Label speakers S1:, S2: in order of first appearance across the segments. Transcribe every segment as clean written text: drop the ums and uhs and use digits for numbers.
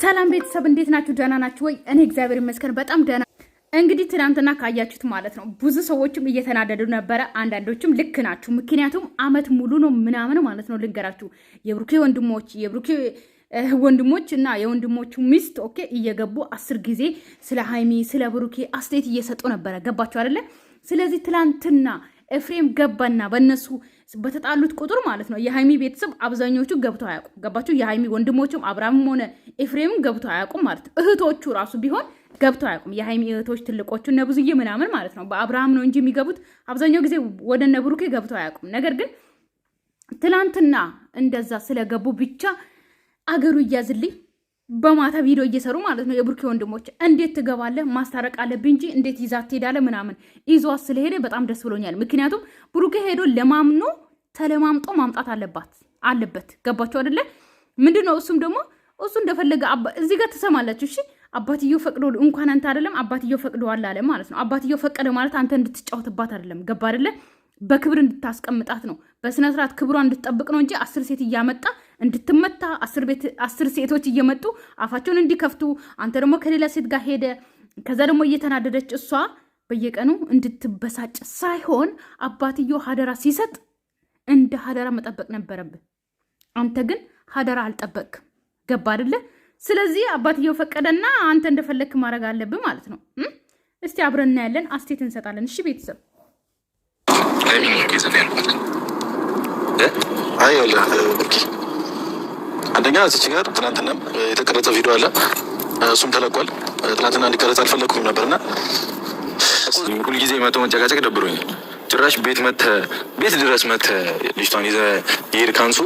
S1: ሰላም ቤተሰብ እንዴት ናችሁ? ደህና ናችሁ ወይ? እኔ እግዚአብሔር ይመስገን በጣም ደህና። እንግዲህ ትናንትና ካያችሁት ማለት ነው ብዙ ሰዎችም እየተናደዱ ነበረ። አንዳንዶችም ልክ ናችሁ፣ ምክንያቱም አመት ሙሉ ነው ምናምን ማለት ነው። ልንገራችሁ የብሩኬ ወንድሞች እና የወንድሞቹ ሚስት ኦኬ እየገቡ 10 ጊዜ ስለ ሃይሚ ስለ ብሩኬ አስተያየት እየሰጡ ነበረ። ገባችሁ አይደለ? ስለዚህ ትናንትና ኤፍሬም ገባና በእነሱ በተጣሉት ቁጥር ማለት ነው የሃይሚ ቤተሰብ አብዛኞቹ ገብተው አያውቁም። ገባችሁ? የሃይሚ ወንድሞችም አብርሃምም ሆነ ኤፍሬምም ገብተው አያውቁም ማለት ነው። እህቶቹ ራሱ ቢሆን ገብተው አያውቁም። የሃይሚ እህቶች ትልቆቹ እነ ብዙዬ ምናምን ማለት ነው በአብርሃም ነው እንጂ የሚገቡት አብዛኛው ጊዜ ወደ እነ ብሩኬ ገብተው አያውቁም። ነገር ግን ትናንትና እንደዛ ስለገቡ ብቻ አገሩ እያዝልኝ በማታ ቪዲዮ እየሰሩ ማለት ነው የብሩኬ ወንድሞች እንዴት ትገባለህ? ማስታረቅ አለብኝ እንጂ እንዴት ይዛት ትሄዳለህ? ምናምን ይዟት ስለሄደ በጣም ደስ ብሎኛል። ምክንያቱም ብሩኬ ሄዶ ለማምኖ ተለማምጦ ማምጣት አለበት። ገባችሁ አይደለ? ምንድነው እሱም ደግሞ እሱ እንደፈለገ እዚህ ጋር ትሰማላችሁ። እሺ አባትየው ፈቅዶ እንኳን አንተ አይደለም አባትየው ፈቅዶዋል አለ ማለት ነው። አባትየው ፈቀደ ማለት አንተ እንድትጫወትባት አይደለም። ገባ አይደለ? በክብር እንድታስቀምጣት ነው። በስነ ስርዓት ክብሯን እንድትጠብቅ ነው እንጂ 10 ሴት እያመጣ እንድትመታ 10 ሴቶች እየመጡ አፋቸውን እንዲከፍቱ አንተ ደግሞ ከሌላ ሴት ጋር ሄደ ከዛ ደግሞ እየተናደደች እሷ በየቀኑ እንድትበሳጭ ሳይሆን አባትየው ሀደራ ሲሰጥ እንደ ሀደራ መጠበቅ ነበረብህ። አንተ ግን ሀደራ አልጠበቅም። ገባ አይደለ? ስለዚህ አባትየው ፈቀደና አንተ እንደፈለክ ማድረግ አለብህ ማለት ነው። እስቲ አብረን እናያለን፣ አስቴት እንሰጣለን። እሺ ቤተሰብ
S2: አንደኛ እዚች ጋር ትናንትና የተቀረጸ ቪዲዮ አለ፣ እሱም ተለቋል። ትናንትና እንዲቀረጽ አልፈለግኩም ነበርና ሁልጊዜ መቶ መጨቃጨቅ ደብሮኛል። ጭራሽ ቤት ድረስ መተህ ልጅቷን ይዘህ ይሄድ ካንሱ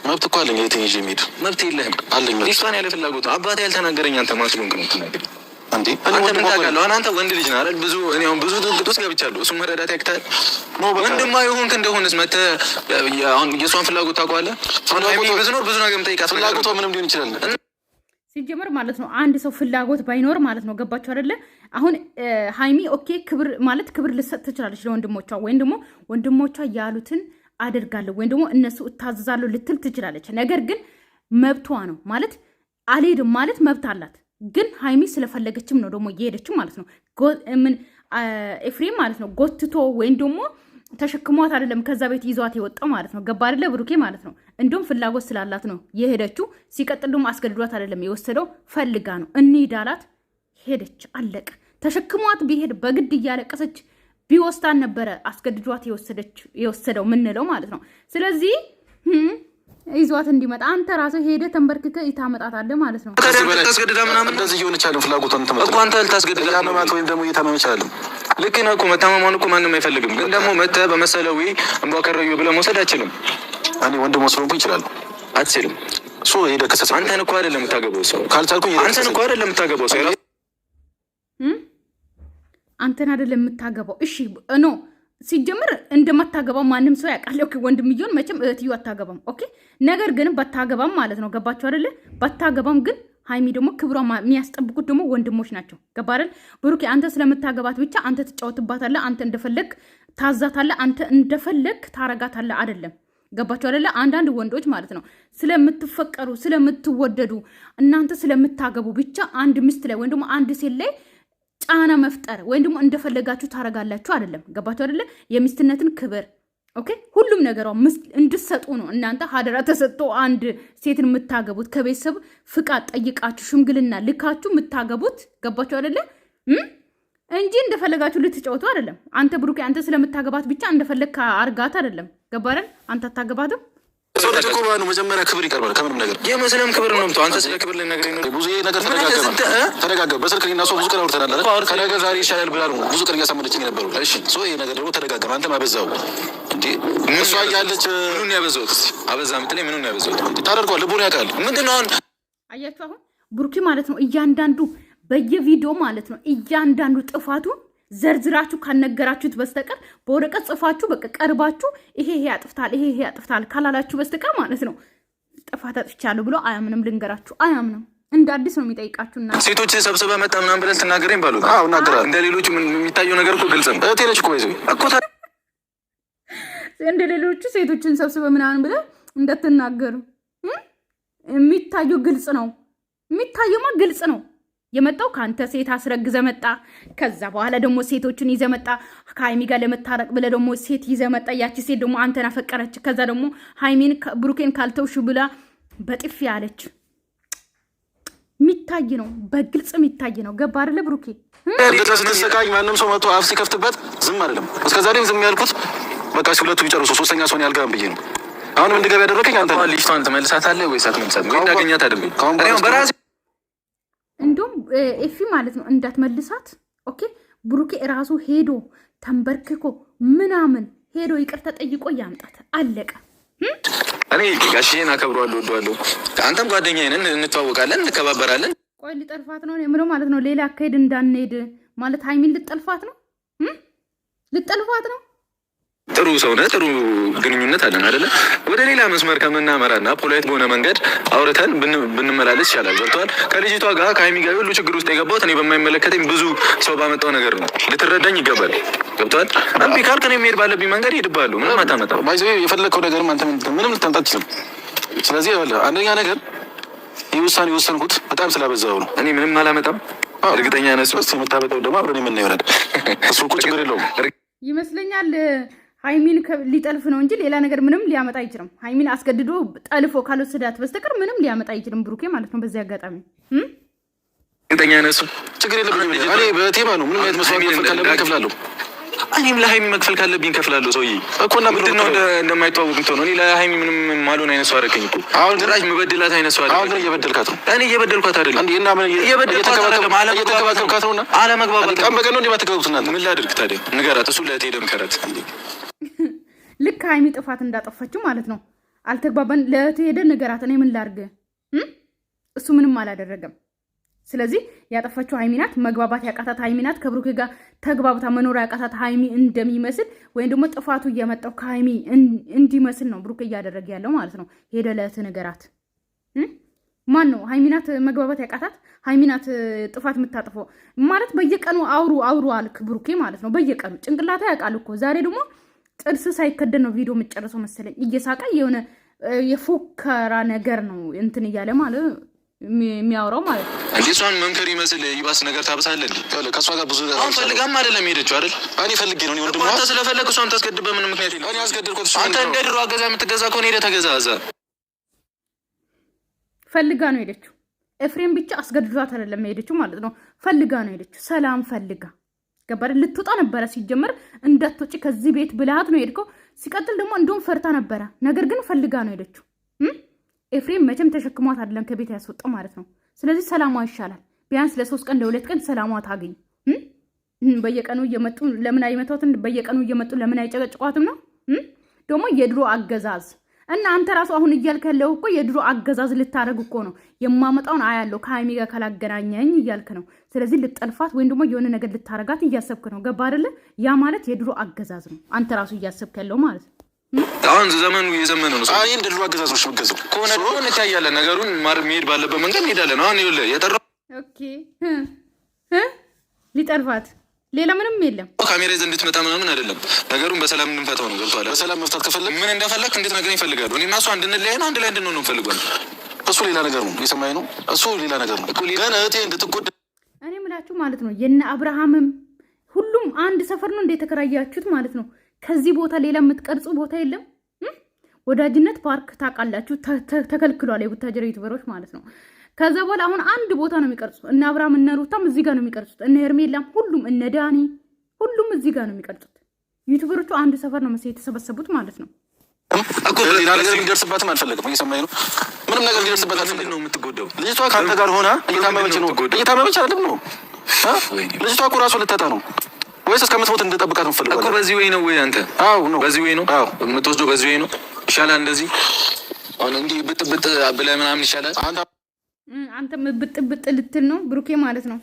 S2: መብት እኮ አለኝ። የትን ይዤ የሚሄድ መብት የለህም አለኝ። ልጅቷን ያለ ፍላጎቱ አባቴ ያልተናገረኝ አንተ ማስሉን ነው ትናገር አንዴ አንተ ምን ታውቃለህ? አንተ ወንድ ልጅ ነህ አይደል? እኔ አሁን ብዙ ድርጊቶች ገብቻለሁ። እሱም መረዳት ያቅታል። ወንድማ የሆንክ እንደሆነስ መተህ አሁን የእሷን ፍላጎት ታውቀዋለህ። ብዙ ነገር የምጠይቃት ፍላጎቷ ምንም ሊሆን ይችላል
S1: ሲጀመር ማለት ነው። አንድ ሰው ፍላጎት ባይኖር ማለት ነው። ገባችሁ አይደለ? አሁን ሃይሚ ኦኬ ክብር ልሰጥ ትችላለች ለወንድሞቿ፣ ወይም ደግሞ ወንድሞቿ ያሉትን አደርጋለሁ ወይም ደግሞ እነሱ እታዘዛለሁ ልትል ትችላለች። ነገር ግን መብቷ ነው ማለት አልሄድም ማለት መብት አላት። ግን ሃይሚ ስለፈለገችም ነው ደግሞ እየሄደችው ማለት ነው። ኤፍሬም ማለት ነው ጎትቶ ወይም ደግሞ ተሸክሟት አይደለም ከዛ ቤት ይዟት የወጣው ማለት ነው። ገባ አይደለ? ብሩኬ ማለት ነው እንዲሁም ፍላጎት ስላላት ነው የሄደችው። ሲቀጥል ደግሞ አስገድዷት አይደለም የወሰደው፣ ፈልጋ ነው። እንሂድ አላት፣ ሄደች፣ አለቀ። ተሸክሟት ቢሄድ በግድ እያለቀሰች ቢወስዳን ነበረ አስገድዷት የወሰደው ምንለው ማለት ነው። ስለዚህ ይዟት እንዲመጣ አንተ ራስህ ሄደህ ተንበርክከህ ይታመጣታለህ ማለት ነው።
S2: ታስገድዳ ምናምን እንደዚህ እየሆነች አለ ፍላጎቷን ተመጣጣ አንተ ልታስገድዳ ያመማት ወይም ደግሞ እየታመመች አይደለም። ልክ ነህ እኮ መታመማን እኮ ማንም አይፈልግም። ግን ደግሞ መተህ በመሰለው እንባ ከረዩ ብለህ መውሰድ አችልም። እኔ ወንድም ስለሆንኩ ይችላል አትችልም። ሶ ሄደህ ከሰሰ አንተን እኮ አይደለም የምታገባው ሰው ካልቻልኩኝ አንተን እኮ አይደለም የምታገባው ሰው
S1: አንተን አይደለም የምታገባው። እሺ ኖ ሲጀምር እንደማታገባው ማንም ሰው ያውቃል። ኦኬ ወንድምየውን መቼም እህትዮ አታገባም። ኦኬ ነገር ግን ባታገባም ማለት ነው። ገባችሁ አይደለ? ባታገባም ግን ሃይሚ ደግሞ ክብሯ የሚያስጠብቁት ደግሞ ወንድሞች ናቸው። ገባ አይደል? ብሩኬ አንተ ስለምታገባት ብቻ አንተ ትጫወትባታለህ፣ አንተ እንደፈለግ ታዛታለህ፣ አንተ እንደፈለግ ታረጋታለህ አይደለም። ገባችሁ አይደለ? አንዳንድ ወንዶች ማለት ነው ስለምትፈቀሩ ስለምትወደዱ እናንተ ስለምታገቡ ብቻ አንድ ሚስት ላይ ወይም ደግሞ አንድ ሴት ላይ ጫና መፍጠር ወይም ደግሞ እንደፈለጋችሁ ታረጋላችሁ አይደለም። ገባችሁ አይደለ? የሚስትነትን ክብር ኦኬ ሁሉም ነገሯ እንድትሰጡ ነው። እናንተ ሀደራ ተሰጥቶ አንድ ሴትን የምታገቡት ከቤተሰብ ፍቃድ ጠይቃችሁ ሽምግልና ልካችሁ የምታገቡት ገባችሁ አይደለ? እንጂ እንደፈለጋችሁ ልትጫወቱ አይደለም። አንተ ብሩኬ አንተ ስለምታገባት ብቻ እንደፈለግ አርጋት አይደለም። ገባ አይደል? አንተ አታገባትም።
S2: ሰው ልጅ እኮ ነው መጀመሪያ ክብር ይቀርባል ከምንም ነገር። የመስለም ክብር ነው አንተ ስለ ክብር ላይ ነገር ነው። ብዙ ነገር ተደጋገመ በስልክ እና ሰው ብዙ ቀን አውርተናል አይደል? ከነገ ዛሬ ይሻላል ብላ ነው ብዙ ቀን እያሳመነችኝ ነበሩ። እሺ ሶ ይሄ ነገር ደግሞ ተደጋገመ። አንተ ማበዛው እንዴ እሷ ያለች ምኑን ያበዛውት አበዛ ምትለኝ ምኑን ያበዛውት ታደርገዋለህ። ልቦና ያውቃል ምንድነው አሁን
S1: አያችሁ። አሁን ብሩኬ ማለት ነው እያንዳንዱ በየቪዲዮ ማለት ነው እያንዳንዱ ጥፋቱ ዘርዝራችሁ ካነገራችሁት በስተቀር በወረቀት ጽፋችሁ በቃ ቀርባችሁ ይሄ ያጥፍታል ካላላችሁ በስተቀር ማለት ነው ጥፋት አጥፍቻለሁ ብሎ አያምንም። ልንገራችሁ አያምንም። እንደ አዲስ ነው የሚጠይቃችሁና
S2: ሴቶች ሰብስበ መጣ ምናምን ብለህ ትናገረኝ ባሉት አዎ እናገራለሁ። እንደ ሌሎቹ የሚታየው ነገር እኮ ግልጽ ነው። እቴ ነች እኮ ይዘው እኮ
S1: እንደ ሌሎቹ ሴቶችን ሰብስበ ምናምን ብለህ እንደተናገሩ የሚታየው ግልጽ ነው። የሚታየውማ ግልጽ ነው። የመጣው ከአንተ ሴት አስረግዘ መጣ። ከዛ በኋላ ደግሞ ሴቶችን ይዘ መጣ። ከሀይሚ ጋር ለመታረቅ ብለ ደግሞ ሴት ይዘ መጣ። ያቺ ሴት ደግሞ አንተን አፈቀረች። ከዛ ደግሞ ሀይሚን ብሩኬን ካልተውሽ ብላ በጥፊ አለች። የሚታይ ነው፣ በግልጽ የሚታይ ነው። ገባ አይደለ ብሩኬ?
S2: እንደተሰቃኝ ማንም ሰው መጥቶ አፍ ሲከፍትበት ዝም አይደለም። እስከዛሬም ዝም ያልኩት በቃ ሁለቱ ቢጨርሱ ሶስተኛ ሰውን ያልገባም ብዬ ነው። አሁንም እንድገባ ያደረገኝ አንተ ነው። ልጅቷን ትመልሳታለህ ወይስ አትመልሳትም? ወይ እንዳገኛት አይደለም በራሴ
S1: እንዲሁም ኤፊ ማለት ነው እንዳትመልሳት። ኦኬ ብሩኬ ራሱ ሄዶ ተንበርክኮ ምናምን ሄዶ ይቅርታ ጠይቆ ያምጣት። አለቀ።
S2: እኔ ጋሽዬን አከብረዋለሁ፣ ወደዋለሁ። አንተም ጓደኛዬ ነን፣ እንተዋወቃለን፣ እንከባበራለን።
S1: ቆይ ልጠልፋት ነው የምለው ማለት ነው። ሌላ አካሄድ እንዳንሄድ ማለት ሀይሚን ልጠልፋት ነው፣ ልጠልፋት ነው።
S2: ጥሩ ሰው ነህ፣ ጥሩ ግንኙነት አለን አይደለ? ወደ ሌላ መስመር ከምናመራና ፖላይት በሆነ መንገድ አውርተን ብንመላለስ ይቻላል። ገብቶሃል? ከልጅቷ ጋር ከሀይሚ ጋር ሁሉ ችግር ውስጥ የገባሁት እኔ በማይመለከተኝ ብዙ ሰው ባመጣው ነገር ነው። ልትረዳኝ ይገባል። ገብቶሃል? እምቢ ካልክ እኔ የምሄድ ባለብኝ መንገድ እሄድብሃለሁ። ምንም አታመጣም። የፈለግከው ነገር አንተ ምንም ልታመጣ አትችልም። ስለዚህ አንደኛ ነገር ይህ ውሳኔ የወሰንኩት በጣም ስላበዛው ነው። እኔ ምንም አላመጣም። እርግጠኛ ነህ? የምታመጣው ደግሞ አብረን የምናየው ይሆናል። እሱ እኮ ችግር የለውም
S1: ይመስለኛል። ሀይሚን ሊጠልፍ ነው እንጂ ሌላ ነገር ምንም ሊያመጣ አይችልም። ሀይሚን አስገድዶ ጠልፎ ካልወሰዳት በስተቀር ምንም ሊያመጣ አይችልም ብሩኬ ማለት ነው። በዚህ አጋጣሚ
S2: እርግጠኛ ነህ? እሱ ችግር የለብኝም። እኔ በቴማ ነው ምንም አይነት መስዋዕት መክፈል ካለብኝ እከፍላለሁ። እኔም ለሀይሚ መክፈል ካለብኝ እከፍላለሁ። ሰውዬ እኮ እና ምንድን ነው እንደማይተዋወቅ የምትሆነው? እኔ ለሀይሚ ምንም ማልሆን አይነት ሰው አደረገኝ እኮ። አሁን ጭራሽ መበድላት አይነት ሰው አደረገኝ። አሁን ግን እየበደልካት ነው። እኔ እየበደልኳት አይደለም። እየተከባከብካት ነው። አለመግባባት ቀን በቀን ነው እንደማትገቡት እናንተ። ምን ላድርግ ታዲያ? ንገራት። እሱ ለእህቴ ደምከራት።
S1: ልክ ሀይሚ ጥፋት እንዳጠፋችው ማለት ነው። አልተግባባን። ለእህቴ ሄደን ንገራት። እኔ ምን ላድርግ? እሱ ምንም አላደረገም። ስለዚህ ያጠፋችው ሀይሚ ናት። መግባባት ያቃታት ሀይሚ ናት። ከብሩኬ ጋር ተግባብታ መኖር ያቃታት ሀይሚ እንደሚመስል ወይም ደግሞ ጥፋቱ እየመጣው ከሀይሚ እንዲመስል ነው ብሩኬ እያደረገ ያለው ማለት ነው። ሄደ ለእህትህ ንገራት። ማን ነው? ሀይሚ ናት መግባባት ያቃታት። ሀይሚ ናት ጥፋት የምታጥፈው ማለት። በየቀኑ አውሩ አልክ ብሩኬ ማለት ነው። በየቀኑ ጭንቅላታ ያውቃል እኮ። ዛሬ ደግሞ ጥርስ ሳይከደን ነው ቪዲዮ የምትጨርሰው መሰለኝ። እየሳቀ የሆነ የፎከራ ነገር ነው እንትን እያለ ማለት የሚያወራው ማለት ነው።
S2: እንዴ እሷን መምከር ይመስል ይባስ ነገር ታብሳለህ እንዴ? ከእሷ ጋር ብዙ አሁን ፈልጋም አይደለም ሄደችው አይደል? እኔ ፈልጌ ነው። ወንድም አንተ ስለፈለግ እሷን ታስገድበህ ምንም ምክንያት የለም። እኔ አስገድልኩት። አንተ እንደ ድሮ አገዛ የምትገዛ ከሆነ ሄደህ ተገዛ። እዛ
S1: ፈልጋ ነው ሄደችው። ኤፍሬም ብቻ አስገድዷት አይደለም ሄደችው ማለት ነው። ፈልጋ ነው ሄደችው። ሰላም ፈልጋ ገባረ። ልትወጣ ነበረ ሲጀመር። እንዳትወጪ ከዚህ ቤት ብልሃት ነው ሄድከው። ሲቀጥል ደግሞ እንደውም ፈርታ ነበረ። ነገር ግን ፈልጋ ነው ሄደችው። ኤፍሬም መቼም ተሸክሟት አይደለም ከቤት ያስወጣው ማለት ነው። ስለዚህ ሰላሟ ይሻላል። ቢያንስ ለ3 ቀን ለ2 ቀን ሰላሟ ታገኝ። በየቀኑ እየመጡ ለምን አይመቷትም? በየቀኑ እየመጡ ለምን አይጨቀጭቋትም ነው ደግሞ የድሮ አገዛዝ። እና አንተ ራሱ አሁን እያልክ ያለው እኮ የድሮ አገዛዝ ልታረግ እኮ ነው። የማመጣውን አያለው ከሀይሚ ጋር ካላገናኘኝ እያልክ ነው። ስለዚህ ልጠልፋት ወይም ደግሞ የሆነ ነገር ልታረጋት እያሰብክ ነው። ገባ አይደለ? ያ ማለት የድሮ አገዛዝ ነው። አንተ ራሱ እያሰብክ ያለው ማለት ነው።
S2: አሁን ዘመኑ የዘመነ ነው። አይ እንደ ድሮ አገዛዞች መገዘው ከሆነ ደግሞ እንታያለን። ነገሩን መሄድ ባለበት መንገድ እንሄዳለን። አሁን ይኸውልህ የጠራው
S1: ኦኬ ሊጠልፋት ሌላ ምንም የለም።
S2: ካሜራ ይዘህ እንድትመጣ ምናምን አይደለም። ነገሩን በሰላም እንድንፈታው ነው። ገብቶሃል? በሰላም መፍታት ከፈለግ ምን እንደፈለግ እንድትነግረኝ ይፈልጋሉ። እኔ እና እሷ እንድንለያይ ነው፣ አንድ ላይ እንድንሆን ነው ፈልጓል። እሱ ሌላ ነገር ነው። የሰማኝ ነው። እሱ ሌላ ነገር ነው። ግን እህቴ እንድትጎዳ
S1: እኔ ምላችሁ ማለት ነው። የነ አብርሃምም ሁሉም አንድ ሰፈር ነው እንደተከራያችሁት ማለት ነው። ከዚህ ቦታ ሌላ የምትቀርጹ ቦታ የለም። ወዳጅነት ፓርክ ታውቃላችሁ ተከልክሏል። የቡታጀራ ዩቲዩበሮች ማለት ነው። ከዛ በኋላ አሁን አንድ ቦታ ነው የሚቀርጹት። እነ አብርሃም እነ ሩታም እዚህ ጋር ነው የሚቀርጹት። እነ ሄርሜላም ሁሉም እነ ዳኒ ሁሉም እዚህ ጋር ነው የሚቀርጹት። ዩቲዩበሮቹ አንድ ሰፈር ነው መሰለኝ የተሰበሰቡት ማለት ነው።
S2: እኮ ሌላ ነገር እንዲደርስባትም አልፈለግም። እየሰማኝ ነው። ምንም ነገር እንዲደርስባት አልፈለግም። ነው የምትጎዳው ልጅቷ ከአንተ ጋር ሆና እየታመመች ነው። እየታመመች አይደለም ነው ልጅቷ እኮ ራሷ ልታጣ ነው ወይስ እስከምትሞት እንድጠብቃት ነው ፈልገው እኮ። በዚህ ወይ ነው ወይ አንተ? አዎ ነው በዚህ ወይ ነው። አዎ የምትወስደው በዚህ ወይ ነው። ይሻላል እንደዚህ አሁን እንዲህ ብጥብጥ ብለህ ምናምን ይሻላል።
S1: አንተ ብጥብጥ ልትል ነው ብሩኬ ማለት ነው።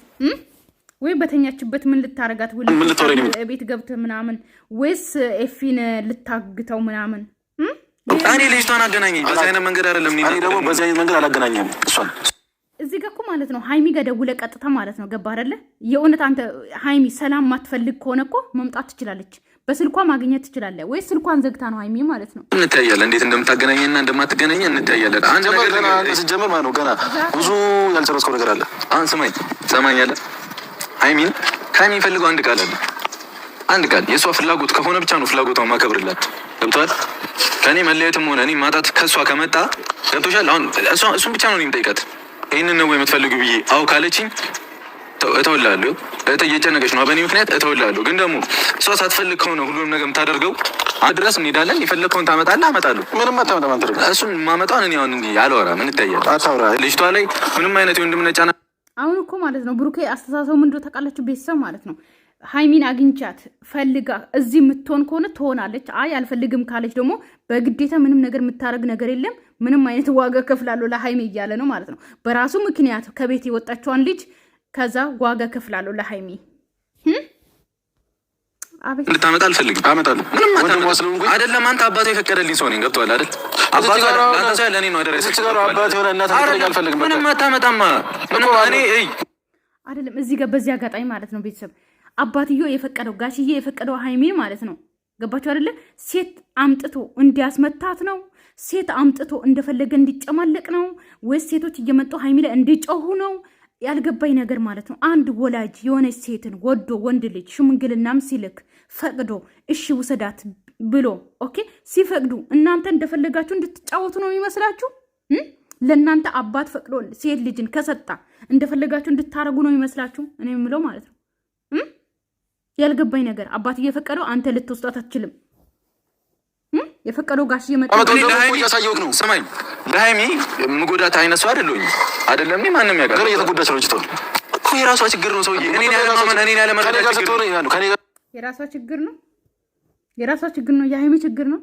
S1: ወይ በተኛችበት ምን ልታረጋት ቤት ገብተህ ምናምን ወይስ ኤፊን ልታግተው ምናምን?
S2: እኔ ልጅቷን አገናኘኝ። በዚህ አይነት መንገድ አይደለም። እኔ ደግሞ በዚህ አይነት መንገድ አላገናኘም እሷን።
S1: እዚህ ጋር እኮ ማለት ነው ሀይሚ ጋር ደውለህ ቀጥታ ማለት ነው። ገባ አይደለ? የእውነት አንተ ሀይሚ ሰላም ማትፈልግ ከሆነ እኮ መምጣት ትችላለች። በስልኳ ማግኘት ትችላለህ ወይ? ስልኳን ዘግታ ነው ሀይሚ ማለት ነው።
S2: እንታያለን፣ እንዴት እንደምታገናኘና እንደማትገናኘ እንታያለን። አንድ ነገር ገና ሲጀመር ማለት ነው ገና ብዙ ያልጨረስከው ነገር አለ። አሁን ሰማኛለህ። ሀይሚን ከሀይሚ ፈልገው አንድ ቃል አለ። አንድ ቃል የእሷ ፍላጎት ከሆነ ብቻ ነው ፍላጎቷን ማከብርላት። ገብቶሃል? ከእኔ መለየትም ሆነ እኔ ማጣት ከእሷ ከመጣ ገብቶሻል? አሁን እሱን ብቻ ነው የምጠይቃት። ይህንን ነው የምትፈልጊው ብዬ አው ካለችኝ እተውላለሁ። እየጨነቀች ነው በእኔ ምክንያት እተውላለሁ። ግን ደግሞ እሷ ሳትፈልግ ከሆነ ሁሉንም ነገር የምታደርገው ድረስ እንሄዳለን። የፈለግከውን ታመጣለህ፣ አመጣለሁ። ምንም አታመጣም አንተ ደግሞ። እሱን ማመጣውን እኔ አሁን እንዲህ አልወራም። እንታያለን። አታውራ። ልጅቷ ላይ ምንም አይነት የወንድምነት ጫና
S1: አሁን እኮ ማለት ነው ብሩኬ አስተሳሰቡ ምንድነው ታውቃላችሁ? ቤተሰብ ማለት ነው ሀይሚን አግኝቻት ፈልጋ እዚህ የምትሆን ከሆነ ትሆናለች። አይ አልፈልግም ካለች ደግሞ በግዴታ ምንም ነገር የምታደርግ ነገር የለም። ምንም አይነት ዋጋ ከፍላለሁ ለሀይሚ እያለ ነው ማለት ነው። በራሱ ምክንያት ከቤት የወጣችዋን ልጅ ከዛ ዋጋ ከፍላለሁ ለሀይሚ
S2: ልታመጣ አልፈልግም። አመጣለሁ አይደለም። አንተ አባቷ የፈቀደልኝ ሰው ነኝ። ገብቶሃል አይደል? አባቷ ለአንተ ሰው ለእኔ ነው አደረሰ። አባት የሆነ እናት አልፈልግም። ምንም አታመጣማ። ምንም እኔ
S1: አይደለም። እዚህ ጋር በዚህ አጋጣሚ ማለት ነው ቤተሰብ አባትዮ የፈቀደው ጋሽዬ የፈቀደው ሀይሜ ማለት ነው። ገባችሁ አይደለ? ሴት አምጥቶ እንዲያስመታት ነው? ሴት አምጥቶ እንደፈለገ እንዲጨማለቅ ነው? ወይስ ሴቶች እየመጡ ሀይሜ ላይ እንዲጮሁ ነው? ያልገባኝ ነገር ማለት ነው። አንድ ወላጅ የሆነች ሴትን ወዶ ወንድ ልጅ ሽምግልናም ሲልክ ፈቅዶ እሺ ውሰዳት ብሎ ኦኬ ሲፈቅዱ እናንተ እንደፈለጋችሁ እንድትጫወቱ ነው የሚመስላችሁ? ለእናንተ አባት ፈቅዶ ሴት ልጅን ከሰጣ እንደፈለጋችሁ እንድታረጉ ነው የሚመስላችሁ? እኔ የምለው ማለት ነው ያልገባኝ ነገር አባት እየፈቀደው አንተ ልትወስዳት አትችልም። የፈቀደው ጋሽ
S2: እያሳየሁት ነው። ስማኝ፣ ለሀይሚ የምጎዳት አይነት ሰው አይደለሁኝ። አይደለም ማንም ያውቃል። ግን እየተጎዳች ነው ልጅቷ እኮ። የራሷ ችግር ነው ሰውዬ። እኔን ያለመረዳት ችግር ነው።
S1: የራሷ ችግር ነው። የራሷ ችግር ነው። የሀይሚ ችግር ነው።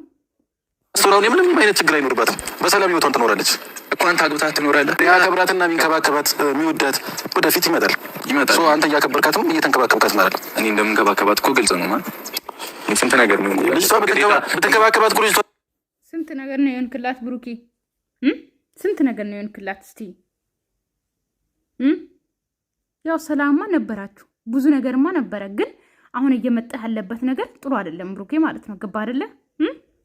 S2: ሱራውን ምንም አይነት ችግር አይኖርባትም። በሰላም ህይወቷን ትኖራለች እኮ። አንተ አግብታት ትኖራለህ። ያከብራትና የሚንከባከባት የሚወዳት ወደፊት ይመጣል። አንተ እያከበርካትም እየተንከባከብካት ማለት ነው። እኔ እንደምንከባከባት እኮ ግልጽ ነው ማለት ስንት ነገር ነው ልጅቷ ብትንከባከባት እኮ ልጅቷ
S1: ስንት ነገር ነው የሆንክላት ብሩኬ፣ ስንት ነገር ነው የሆንክላት። እስቲ ያው ሰላማ ነበራችሁ፣ ብዙ ነገርማ ነበረ። ግን አሁን እየመጣ ያለበት ነገር ጥሩ አይደለም ብሩኬ ማለት ነው። ገባ አይደለ?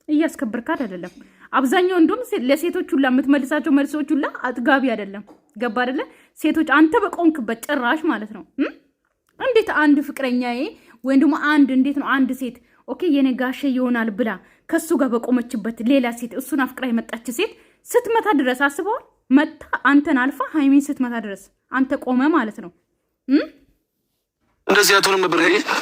S1: እያስከበርካት አይደለም። አብዛኛው እንደውም ለሴቶች ሁላ የምትመልሳቸው መልሶች ሁላ አጥጋቢ አይደለም። ገባ አይደለ? ሴቶች አንተ በቆንክበት ጭራሽ ማለት ነው። እንዴት አንድ ፍቅረኛዬ ወይም ደግሞ እንዴት ነው አንድ ሴት ኦኬ የነጋሸ ይሆናል ብላ ከሱ ጋር በቆመችበት ሌላ ሴት እሱን አፍቅራ የመጣች ሴት ስትመታ ድረስ አስበዋል? መታ አንተን አልፋ ሀይሚን ስትመታ ድረስ አንተ ቆመ ማለት ነው።
S2: እንደዚህ አትሆንም ነበር።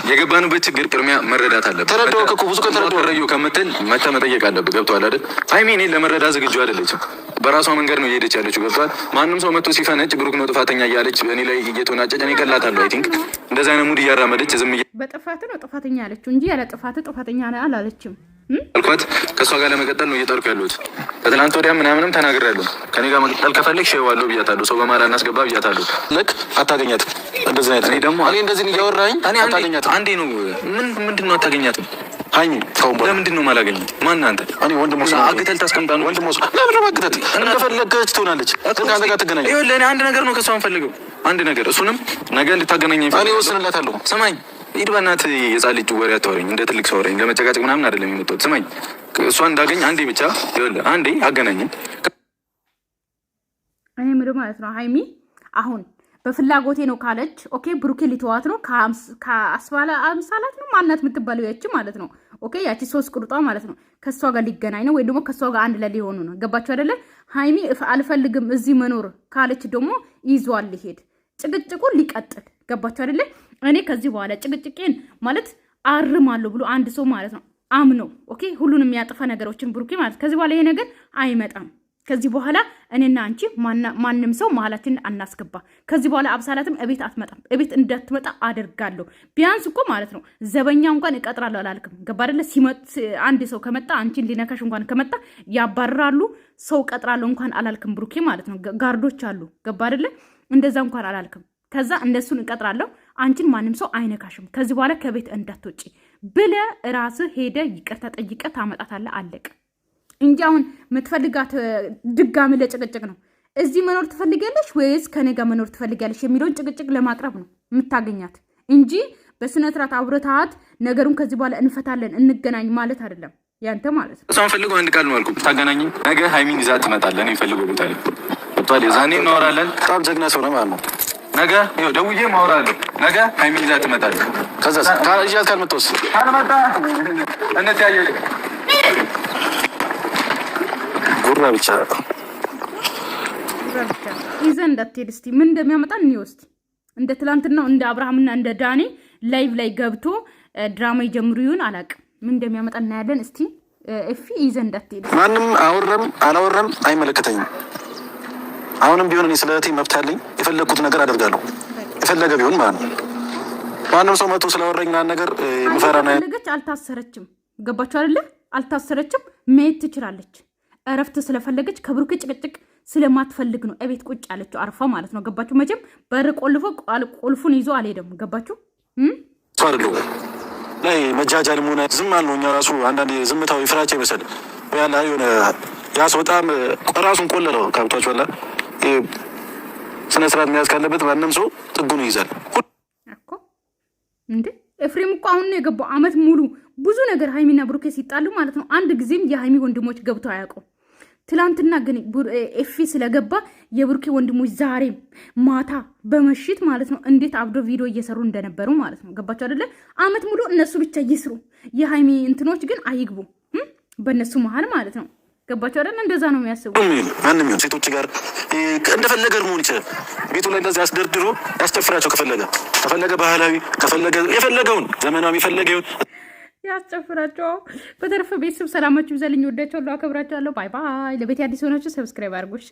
S2: የገባንበት ችግር ቅድሚያ መረዳት አለብህ። ተረዳው እኮ ብዙ ከተረዳው ከምትል መታ መጠየቅ አለብህ። ገብቶሃል አይደል? ሀይሚ እኔን ለመረዳት ዝግጁ አይደለችም። በራሷ መንገድ ነው እየሄደች ያለችው። ገብቶሃል? ማንም ሰው መጥቶ ሲፈነጭ ብሩክ ነው ጥፋተኛ እያለች እኔ ላይ እየተወናጨች እኔ እቀላታለሁ። አይ ቲንክ እንደዚህ አይነት ሙድ እያራመደች ዝም
S1: በጥፋት ነው ጥፋተኛ ያለችው እንጂ ያለ ጥፋት ጥፋተኛ አላለችም።
S2: አልኳት ከእሷ ጋር ለመቀጠል ነው እየጠርኩ ያለሁት። ከትናንት ወዲያ ምናምንም ተናግሬያለሁ። ከኔ ጋር መቀጠል ከፈለግሽ ሸዋለሁ ብያታለሁ። ሰው በማላ እናስገባ ብያታለሁ። ልክ አታገኛትም። እንደዚህ አይነት እኔ ደግሞ እኔ እንደዚህ እያወራኝ አታገኛትም። አንዴ ነው ምንድን ነው አታገኛትም? ሀይሚ ለምንድን ነው የማላገኘት? ማን አንተ? እኔ ወንድሞ አግተል ታስቀምጣ ነው ወንድሞ ለምን ማግተት እንደፈለገች ትሆናለች። ከአንተ ጋር ትገናኝ። ይኸውልህ እኔ አንድ ነገር ነው ከእሷ የምፈልገው አንድ ነገር፣ እሱንም ነገ እንድታገናኘኝ እኔ ወስንላታለሁ። ስማኝ ሂድ በእናትህ የጻ ልጅ ወሬ አታወራኝ። እንደ ትልቅ ሰው አውራኝ። ለመጨቃጨቅ ምናምን አይደለም የመጣሁት። ስማኝ እሷ እንዳገኝ አንዴ ብቻ ይኸውልህ አንዴ አገናኘኝ።
S1: እኔ ምንድን ማለት ነው ሀይሚ አሁን በፍላጎቴ ነው ካለች ኦኬ ብሩኬ ሊተዋት ነው ከአስባላ አምሳላት ነው ማናት የምትባለው ያቺ ማለት ነው ኦኬ ያቺ 3 ቁርጧ ማለት ነው ከሷ ጋር ሊገናኝ ነው ወይ ደግሞ ከሷ ጋር አንድ ላይ ሊሆኑ ነው። ገባችሁ አይደለ? ሀይሚ አልፈልግም እዚህ መኖር ካለች ደግሞ ይዟል ሊሄድ ጭቅጭቁን ሊቀጥል። ገባችሁ አይደለ? እኔ ከዚህ በኋላ ጭቅጭቄን ማለት አርማለሁ ብሎ አንድ ሰው ማለት ነው አምኖ ኦኬ ሁሉንም የሚያጠፋ ነገሮችን ብሩኬ ማለት ከዚህ በኋላ ይሄ ነገር አይመጣም። ከዚህ በኋላ እኔና አንቺ ማንም ሰው መሀላችንን አናስገባ። ከዚህ በኋላ አብሳላትም እቤት አትመጣም። እቤት እንዳትመጣ አደርጋለሁ። ቢያንስ እኮ ማለት ነው ዘበኛ እንኳን እቀጥራለሁ አላልክም። ገባ አይደለ? ሲመጥ አንድ ሰው ከመጣ አንቺን ሊነካሽ እንኳን ከመጣ ያባርራሉ። ሰው እቀጥራለሁ እንኳን አላልክም ብሩኬ ማለት ነው። ጋርዶች አሉ። ገባ አይደለ? እንደዛ እንኳን አላልክም። ከዛ እንደሱን እቀጥራለሁ አንቺን ማንም ሰው አይነካሽም። ከዚህ በኋላ ከቤት እንዳትወጪ ብለ ራስህ ሄደ ይቅርታ ጠይቀ ታመጣታለህ። አለቀ እንጂ አሁን የምትፈልጋት ድጋሚ ለጭቅጭቅ ነው። እዚህ መኖር ትፈልጊያለሽ ወይስ ከኔ ጋር መኖር ትፈልጊያለሽ የሚለውን ጭቅጭቅ ለማቅረብ ነው የምታገኛት እንጂ በስነ ስርዓት አውርታት ነገሩን ከዚህ በኋላ እንፈታለን እንገናኝ ማለት አይደለም ያንተ ማለት ነው።
S2: እሷን ፈልገው አንድ ቃል ነው አልኩ። ታገናኝ ነገ ሀይሚን ይዛ ትመጣለህ። እኔ ፈልገው ቦታ ላይ ወጥቷል። የዛኔ እናወራለን። በጣም ጀግና ሰው ነው ማለት ነው። ነገ ይኸው ደውዬ ማውራለሁ። ነገ ሀይሚን ይዛ ትመጣለህ። ከዛ ካልይዣት ካልመጣሁስ ካልመጣ እንተያየ ጉራ ብቻ
S1: ይዘህ እንዳትሄድ እስቲ ምን እንደሚያመጣ እንወስድ። እንደ ትላንትናው እንደ አብርሃምና እንደ ዳኔ ላይቭ ላይ ገብቶ ድራማ ይጀምሩ ይሁን አላውቅም። ምን እንደሚያመጣ እናያለን። እስቲ እፊ ይዘህ እንዳትሄድ።
S2: ማንም አወረም አላወረም አይመለከተኝም። አሁንም ቢሆን እኔ ስለ እህቴ መብት አለኝ። የፈለግኩት ነገር አደርጋለሁ። የፈለገ ቢሆን ማለት ነው። ማንም ሰው መጥቶ ስላወራኝ ምናምን ነገር ምፈራና
S1: ፈለገች አልታሰረችም። ገባችሁ አይደለ? አልታሰረችም። መሄድ ትችላለች። እረፍት ስለፈለገች ከብሩክ ጭቅጭቅ ስለማትፈልግ ነው እቤት ቁጭ ያለችው አርፋ ማለት ነው። ገባችሁ? መቼም በር ቆልፎ ቁልፉን ይዞ አልሄደም። ገባችሁ?
S2: አይደለም ላይ መጃጃል ሆነ ዝም አልነው። እኛ ራሱ አንዳንድ ዝምታዊ ፍራቻ ይመስል ያለ የሆነ ያስ በጣም ራሱን ቆለለው ካብቷችሁ አላ ስነ ስርዓት መያዝ ካለበት ማንም ሰው ጥጉን ይይዛል
S1: እኮ እንዴ። ኤፍሬም እኮ አሁን ነው የገባው። አመት ሙሉ ብዙ ነገር ሀይሚና ብሩኬ ሲጣሉ ማለት ነው። አንድ ጊዜም የሀይሚ ወንድሞች ገብተው አያውቁም። ትላንትና ግን ኤፊ ስለገባ የብሩኬ ወንድሞች ዛሬም ማታ በመሽት ማለት ነው እንዴት አብዶ ቪዲዮ እየሰሩ እንደነበሩ ማለት ነው። ገባቸው አይደለ? አመት ሙሉ እነሱ ብቻ ይስሩ፣ የሀይሚ እንትኖች ግን አይግቡ በእነሱ መሀል ማለት ነው። ገባቸው አይደለ? እንደዛ ነው የሚያስቡ።
S2: ማንም ይሁን ሴቶች ጋር እንደፈለገ መሆን ይችላል። ቤቱ ላይ እንደዚህ አስደርድሮ ያስጨፍራቸው ከፈለገ ባህላዊ ከፈለገ የፈለገውን ዘመናዊ የፈለገውን
S1: ያስጨፍራቸው። በተረፈ ቤተሰብ ሰላማችሁ ይብዛልኝ። ወዳችኋለሁ፣ አከብራችኋለሁ። ባይ ባይ። ለቤት አዲስ ሆናችሁ ሰብስክራይብ አድርጉ እሺ።